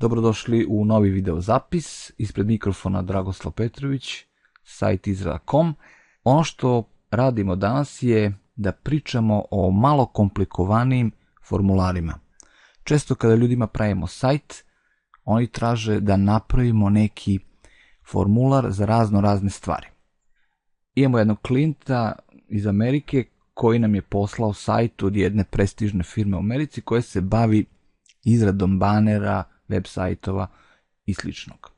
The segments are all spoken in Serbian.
Dobrodošli u novi video zapis. Ispred mikrofona Dragoslav Petrović, sajt Izrael.com. Ono što radimo danas je da pričamo o malo komplikovanijim formularima. Često kada ljudima pravimo sajt, oni traže da napravimo neki formular za razne stvari. Imamo jednog klijenta iz Amerike koji nam je poslao sajt od jedne prestižne firme u Americi koja se bavi izradom banera, web sajtova i sličnog.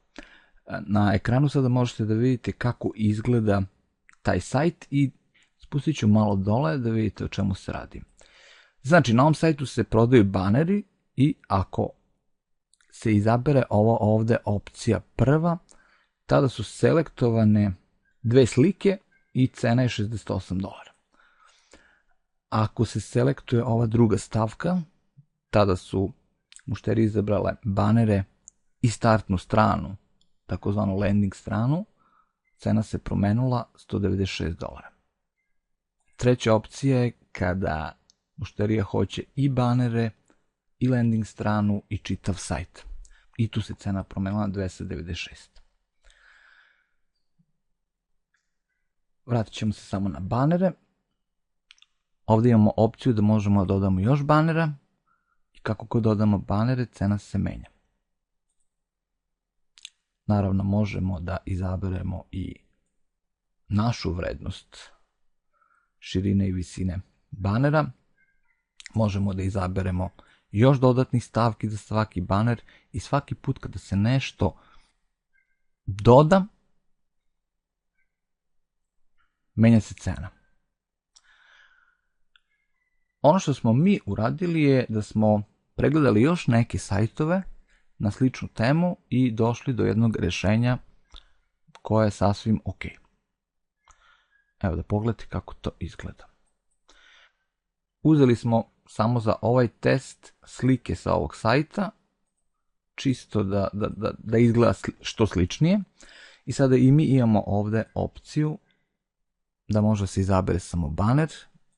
Na ekranu sada možete da vidite kako izgleda taj sajt i spustit ću malo dole da vidite o čemu se radi. Znači, na ovom sajtu se prodaju baneri i ako se izabere ovo ovde opcija prva, tada su selektovane dve slike i cena je $68. Ako se selektuje ova druga stavka, tada su mušterije izabrale banere i startnu stranu, takozvanu landing stranu, cena se promenula $196. Treća opcija je kada mušterija hoće i banere, i landing stranu, i čitav sajt. I tu se cena promenila na $296. Vratit ćemo se samo na banere. Ovdje imamo opciju da možemo da dodamo još banera. I kako god dodamo banere, cena se menja. Naravno, možemo da izaberemo i našu vrednost širine i visine banera. Možemo da izaberemo još dodatnih stavki za svaki baner i svaki put kada se nešto doda, menja se cena. Ono što smo mi uradili je da smo pregledali još neke sajtove na sličnu temu i došli do jednog rešenja koje je sasvim ok. Evo da pogledate kako to izgleda. Uzeli smo samo za ovaj test slike sa ovog sajta, čisto da izgleda što sličnije. I sada i mi imamo ovde opciju da može se izabere samo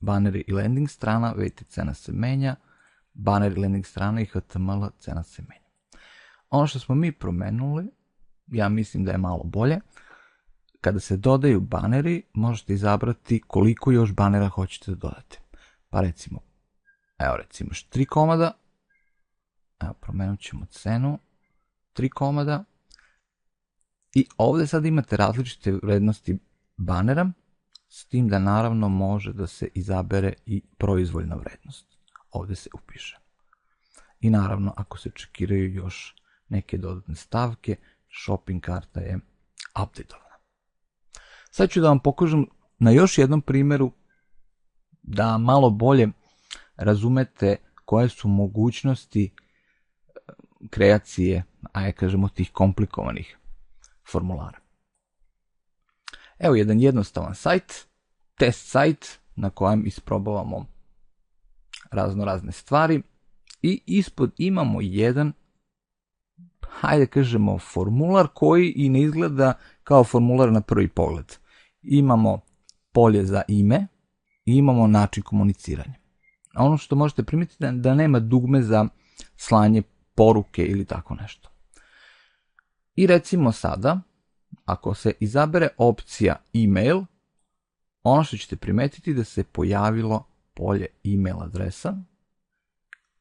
baneri i landing strana, vidite cena se menja, banner i landing strana i HTML cena se menja. Ono što smo mi promenuli, ja mislim da je malo bolje, kada se dodaju baneri, možete izabrati koliko još banera hoćete da dodate. Pa recimo, još 3 komada, evo promenut ćemo cenu, 3 komada i ovdje sad imate različite vrednosti banera, s tim da naravno može da se izabere i proizvoljna vrednost. Ovdje se upiše. I naravno, ako se čekiraju još neke dodatne stavke, shopping karta je updateovana. Sad ću da vam pokažem na još jednom primjeru da malo bolje razumete koje su mogućnosti kreacije, ajde kažemo, tih komplikovanih formulara. Evo jedan jednostavan sajt, test sajt na kojem isprobavamo razne stvari i ispod imamo jedan, hajde kažemo, formular koji i ne izgleda kao formular na prvi pogled. Imamo polje za ime i imamo način komuniciranja. A ono što možete primetiti je da nema dugme za slanje poruke ili tako nešto. I recimo sada, ako se izabere opcija email, ono što ćete primetiti da se pojavilo polje email adresa,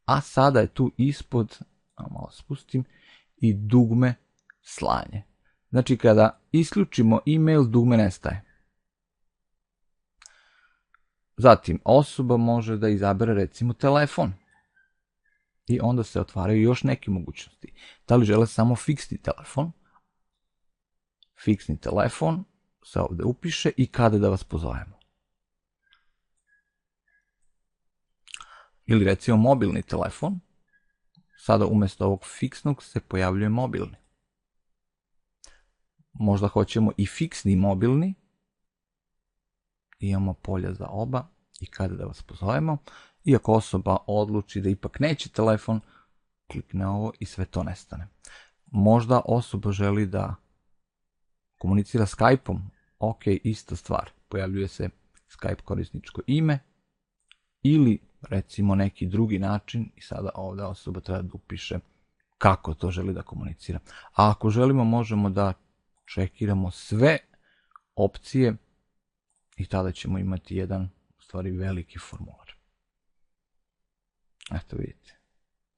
a sada je tu ispod, malo spustim, i dugme slanje. Znači kada isključimo email, dugme nestaje. Zatim osoba može da izabere recimo telefon. I onda se otvaraju još neke mogućnosti. Da li žele samo fiksni telefon? Fiksni telefon se ovdje upiše i kada da vas pozovemo. Ili recimo mobilni telefon. Sada umjesto ovog fiksnog se pojavljuje mobilni. Možda hoćemo i fiksni i mobilni. Imamo polja za oba i kada da vas pozovemo. I ako osoba odluči da ipak neće telefon, klikne ovo i sve to nestane. Možda osoba želi da komunicira Skype-om, ok, ista stvar. Pojavljuje se Skype korisničko ime ili recimo neki drugi način i sada ovdje osoba treba da upiše kako to želi da komunicira. A ako želimo, možemo da čekiramo sve opcije i tada ćemo imati jedan, u stvari, veliki formular. Eto vidite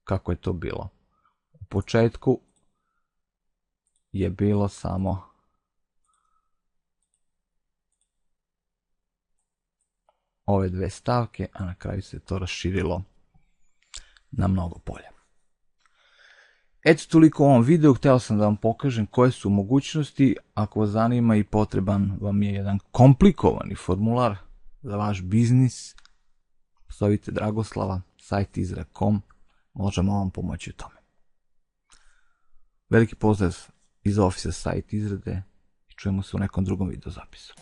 kako je to bilo. U početku je bilo samo ove dve stavke, a na kraju se to raširilo na mnogo polja. Eto toliko u ovom videu, hteo sam da vam pokažem koje su mogućnosti. Ako vas zanima i potreban vam je jedan komplikovani formular za vaš biznis, zovite Dragoslava, siteizra.com, možemo vam pomoći u tome. Veliki pozdrav iz ofisa Site izrade i čujemo se u nekom drugom video zapisu.